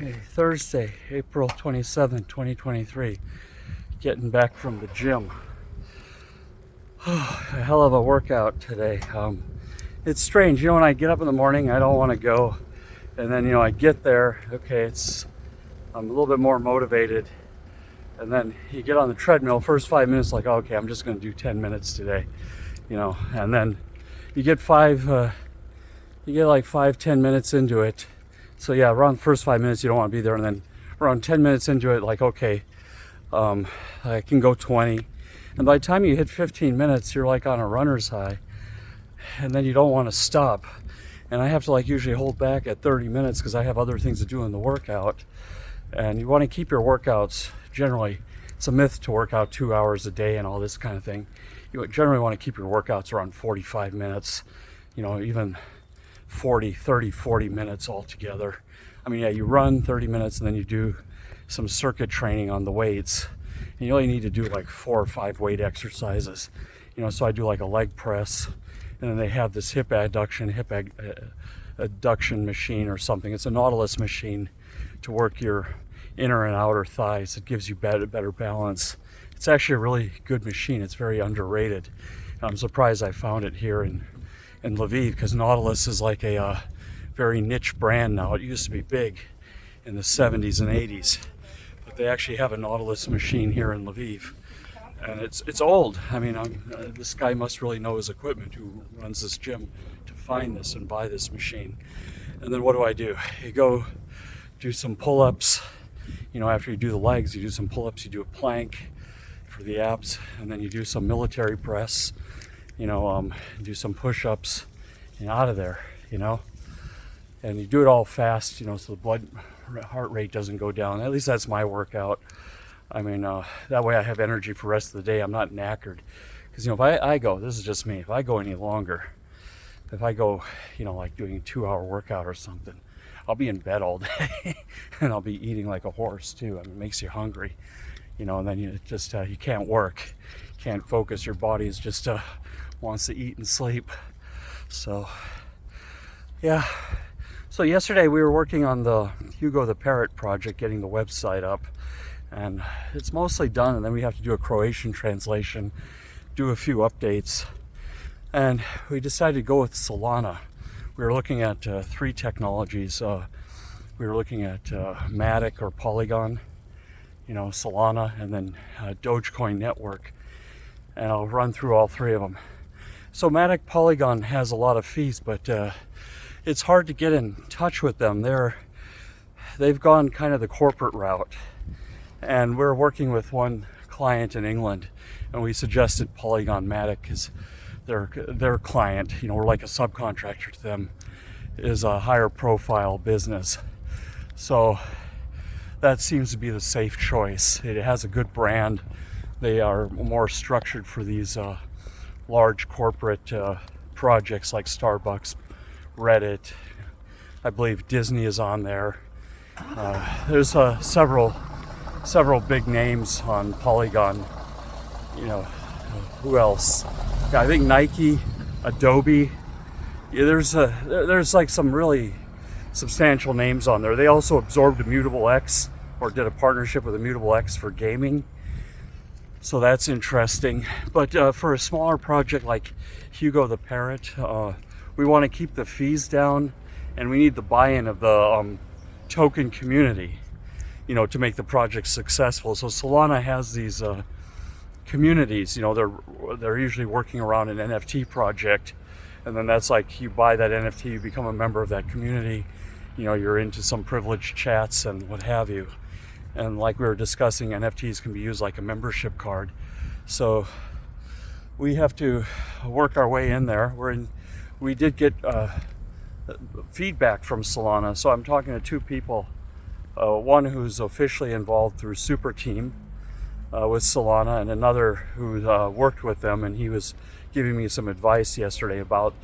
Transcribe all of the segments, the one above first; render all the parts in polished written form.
Okay, Thursday, April 27th, 2023. Getting back from the gym. A hell of a workout today. It's strange, when I get up in the morning, I don't want to go. And then, I get there, okay, I'm a little bit more motivated. And then you get on the treadmill, first 5 minutes, like, okay, I'm just going to do 10 minutes today, and then you get like 5-10 minutes into it. So yeah, around the first 5 minutes, you don't want to be there. And then around 10 minutes into it, like, okay, I can go 20. And by the time you hit 15 minutes, you're like on a runner's high. And then you don't want to stop. And I have to usually hold back at 30 minutes because I have other things to do in the workout. And you want to keep your workouts, generally, it's a myth to work out 2 hours a day and all this kind of thing. You generally want to keep your workouts around 45 minutes, even 40 minutes altogether. I mean, yeah, you run 30 minutes and then you do some circuit training on the weights. And you only need to do like 4 or 5 weight exercises. So I do like a leg press, and then they have this hip adduction machine or something. It's a Nautilus machine to work your inner and outer thighs. It gives you better balance. It's actually a really good machine. It's very underrated. I'm surprised I found it here in Lviv, because Nautilus is like a very niche brand now. It used to be big in the 70s and 80s, but they actually have a Nautilus machine here in Lviv, and it's old. I mean, this guy must really know his equipment who runs this gym to find this and buy this machine. And then what do? You go do some pull-ups. After you do the legs, you do some pull-ups, you do a plank for the abs, and then you do some military press, do some push-ups, and out of there, and you do it all fast, so the heart rate doesn't go down. At least that's my workout. I mean, that way I have energy for the rest of the day. I'm not knackered, because if I go, this is just me, if I go any longer, if I go, like doing a 2-hour workout or something, I'll be in bed all day and I'll be eating like a horse too. I mean, it makes you hungry, and then you just, you can't work, can't focus. Your body is just, wants to eat and sleep. So, yeah. So yesterday we were working on the Hugo the Parrot project, getting the website up, and it's mostly done. And then we have to do a Croatian translation, do a few updates, and we decided to go with Solana. We were looking at 3 technologies. We were looking at Matic or Polygon, Solana, and then Dogecoin network. And I'll run through all 3 of them. So Matic Polygon has a lot of fees, but it's hard to get in touch with them. They've gone kind of the corporate route. And we're working with one client in England, and we suggested Polygon Matic is their client, we're like a subcontractor to them, is a higher profile business. So that seems to be the safe choice. It has a good brand. They are more structured for these large corporate projects like Starbucks, Reddit. I believe Disney is on there. There's several big names on Polygon. Who else? I think Nike, Adobe. Yeah, there's like some really substantial names on there. They also absorbed Immutable X, or did a partnership with Immutable X for gaming. So that's interesting. But for a smaller project like Hugo the Parrot, we want to keep the fees down, and we need the buy-in of the token community, to make the project successful. So Solana has these communities, they're usually working around an NFT project, and then that's like, you buy that NFT, you become a member of that community, you're into some privileged chats and what have you. And like we were discussing, NFTs can be used like a membership card. So we have to work our way in there. We did get feedback from Solana, so I'm talking to 2 people, one who's officially involved through Super Team with Solana, and another who worked with them, and he was giving me some advice yesterday about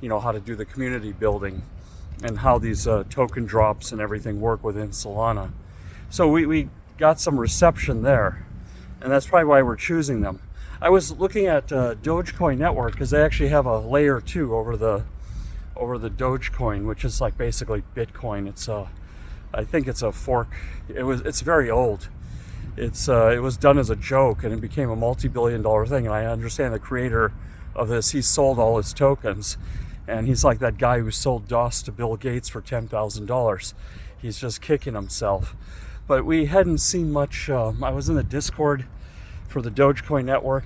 how to do the community building and how these token drops and everything work within Solana. So we got some reception there, and that's probably why we're choosing them. I was looking at Dogecoin network, because they actually have a layer 2 over the Dogecoin, which is like basically Bitcoin. It's I think it's a fork. It's very old. It was done as a joke, and it became a multi-billion-dollar thing. And I understand the creator of this, he sold all his tokens, and he's like that guy who sold DOS to Bill Gates for $10,000. He's just kicking himself. But we hadn't seen much. I was in the Discord for the Dogecoin network.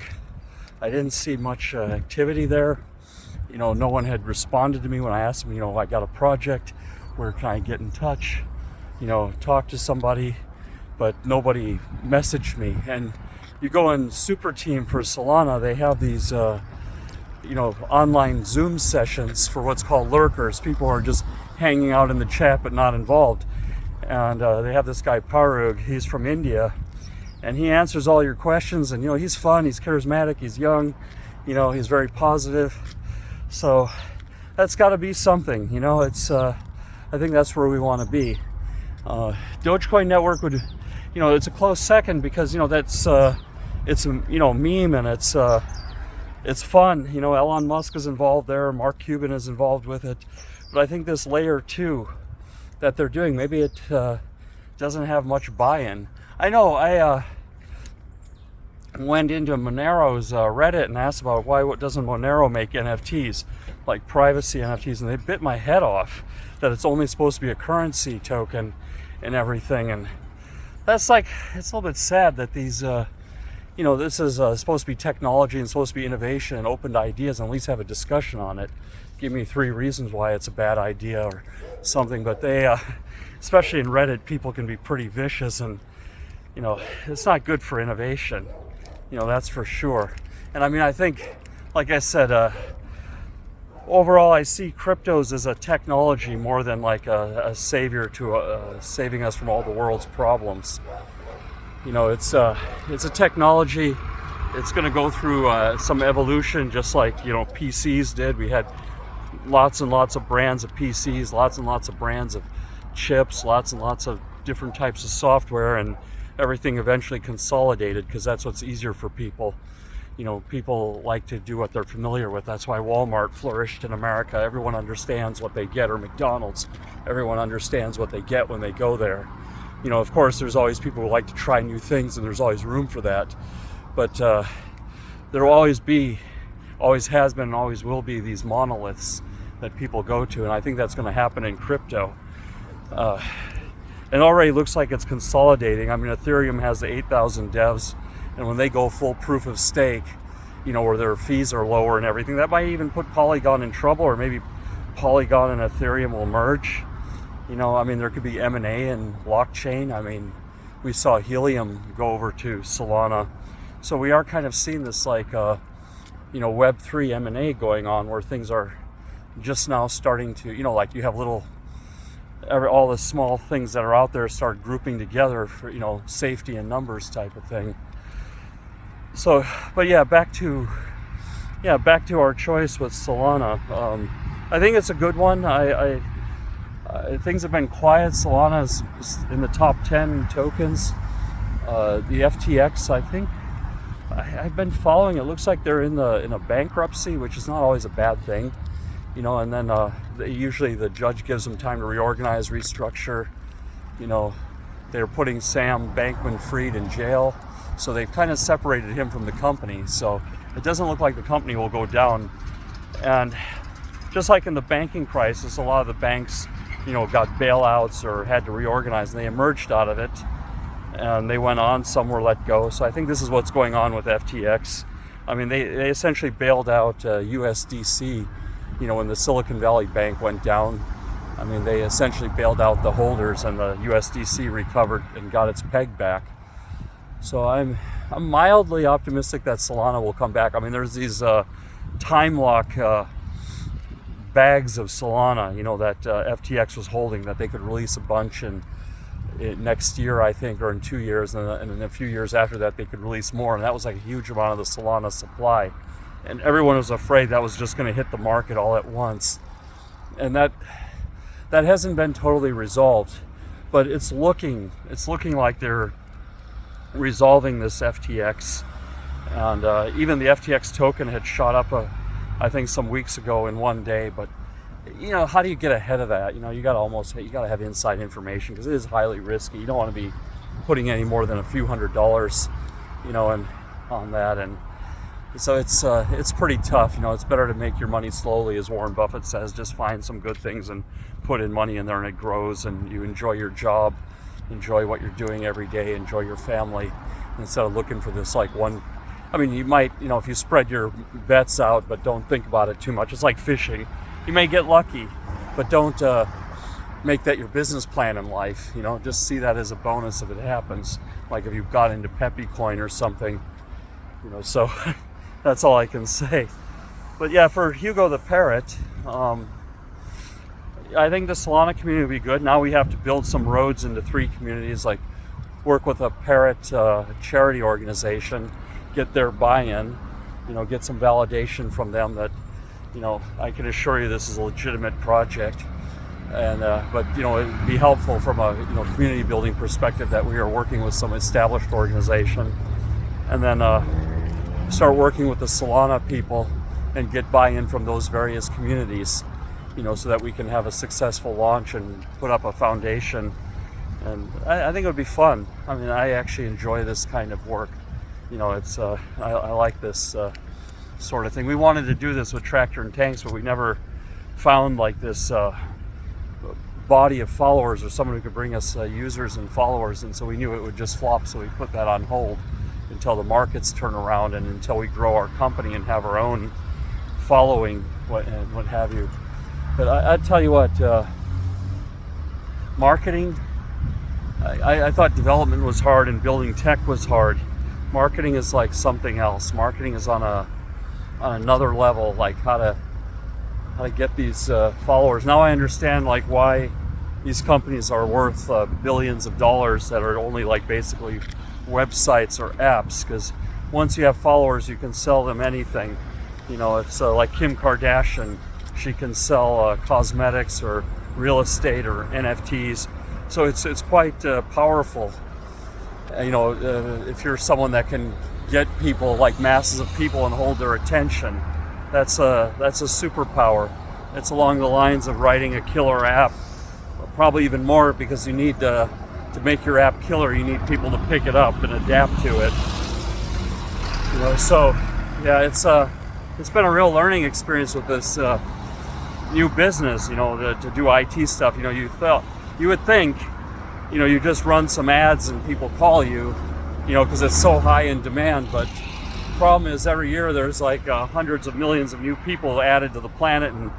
I didn't see much activity there. No one had responded to me when I asked them, I got a project, where can I get in touch? Talk to somebody, but nobody messaged me. And you go in Super Team for Solana, they have these, online Zoom sessions for what's called lurkers. People are just hanging out in the chat but not involved. And they have this guy Parug, he's from India, and he answers all your questions. And he's fun, he's charismatic, he's young, he's very positive. So that's got to be something. It's I think that's where we want to be. Dogecoin network would, it's a close second, because that's it's a meme, and it's fun. Elon Musk is involved there, Mark Cuban is involved with it. But I think this layer 2 that they're doing, maybe it doesn't have much buy-in. I know I went into Monero's Reddit and asked about why doesn't Monero make NFTs, like privacy NFTs, and they bit my head off that it's only supposed to be a currency token and everything. And that's it's a little bit sad that these this is supposed to be technology and supposed to be innovation and open to ideas, and at least have a discussion on it. Give me 3 reasons why it's a bad idea or something. But they especially in Reddit, people can be pretty vicious, and it's not good for innovation. That's for sure. And I think, like I said, overall I see cryptos as a technology more than like a savior to saving us from all the world's problems. It's a technology. It's going to go through some evolution, just like PCs did. We had lots and lots of brands of PCs, lots and lots of brands of chips, lots and lots of different types of software, and everything eventually consolidated, because that's what's easier for people. People like to do what they're familiar with. That's why Walmart flourished in America. Everyone understands what they get, or McDonald's. Everyone understands what they get when they go there. Of course, there's always people who like to try new things, and there's always room for that. But there will always has been, and always will be these monoliths that people go to. And I think that's going to happen in crypto. It already looks like it's consolidating. Ethereum has 8,000 devs, and when they go full proof of stake, where their fees are lower and everything, that might even put Polygon in trouble, or maybe Polygon and Ethereum will merge. There could be M&A and blockchain. We saw Helium go over to Solana. So we are kind of seeing this Web3 M&A going on, where things are just now starting to, like you have all the small things that are out there start grouping together for, safety and numbers type of thing. So, but back to our choice with Solana. I think it's a good one. Things have been quiet. Solana is in the top 10 tokens. The FTX, I think, I've been following. It looks like they're in a bankruptcy, which is not always a bad thing. And then usually the judge gives them time to reorganize, restructure. They're putting Sam Bankman-Fried in jail, so they've kind of separated him from the company. So it doesn't look like the company will go down. And just like in the banking crisis, a lot of the banks, got bailouts or had to reorganize, and they emerged out of it, and they went on. Some were let go. So I think this is what's going on with FTX. They essentially bailed out USDC. When the Silicon Valley Bank went down, they essentially bailed out the holders, and the USDC recovered and got its peg back. So I'm mildly optimistic that Solana will come back. There's these time lock bags of Solana, that FTX was holding, that they could release a bunch next year, I think, or in 2 years, and in a few years after that they could release more. And that was like a huge amount of the Solana supply. And everyone was afraid that was just going to hit the market all at once. And that hasn't been totally resolved. But it's looking like they're resolving this FTX. And even the FTX token had shot up, I think, some weeks ago in one day. But how do you get ahead of that? You got to have inside information, because it is highly risky. You don't want to be putting any more than a few $100s, and on that. And so it's pretty tough. It's better to make your money slowly, as Warren Buffett says. Just find some good things and put in money in there, and it grows, and you enjoy your job, enjoy what you're doing every day, enjoy your family, instead of looking for this like one. You might, if you spread your bets out, but don't think about it too much. It's like fishing. You may get lucky, but don't make that your business plan in life. Just see that as a bonus if it happens. Like if you've got into Peppy Coin or something, so that's all I can say. But yeah, for Hugo the Parrot, I think the Solana community would be good. Now we have to build some roads into 3 communities, like work with a parrot charity organization, get their buy-in, get some validation from them that, I can assure you this is a legitimate project. And but it'd be helpful from a community building perspective that we are working with some established organization, and then start working with the Solana people and get buy-in from those various communities, so that we can have a successful launch and put up a foundation. And I think it would be fun. I actually enjoy this kind of work. It's I like this sort of thing. We wanted to do this with Tractor and Tanks, but we never found like this body of followers, or someone who could bring us users and followers, and so we knew it would just flop, so we put that on hold until the markets turn around and until we grow our company and have our own following, what have you. But I tell you what, marketing, I thought development was hard and building tech was hard. Marketing is like something else. Marketing is on another level, like how to get these followers. Now I understand like why these companies are worth billions of dollars that are only like basically websites or apps, because once you have followers you can sell them anything. It's like Kim Kardashian, she can sell cosmetics or real estate or NFTs, so it's quite powerful. If you're someone that can get people, like masses of people, and hold their attention, that's a superpower. It's along the lines of writing a killer app, probably even more, because you need to make your app killer, you need people to pick it up and adapt to it. So yeah, it's been a real learning experience with this new business. To do IT stuff. You would think, you just run some ads and people call you, because it's so high in demand. But the problem is every year there's like hundreds of millions of new people added to the planet, and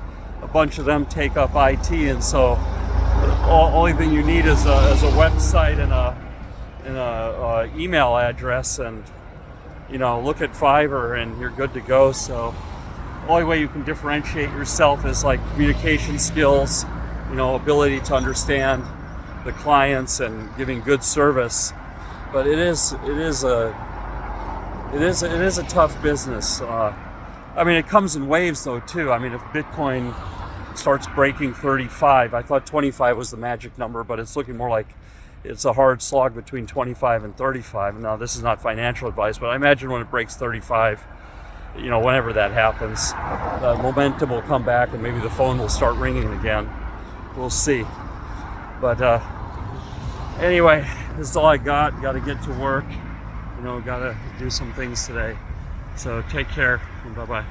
a bunch of them take up IT. And so the only thing you need is a website and a email address, and look at Fiverr and you're good to go. So the only way you can differentiate yourself is like communication skills, ability to understand the clients and giving good service. But it is a tough business. It comes in waves though too. If Bitcoin starts breaking 35, I thought 25 was the magic number, but it's looking more like it's a hard slog between 25 and 35. Now this is not financial advice, but I imagine when it breaks 35, whenever that happens, the momentum will come back and maybe the phone will start ringing again. We'll see. But anyway, this is all I got. Got to get to work. Got to do some things today. So take care and bye-bye.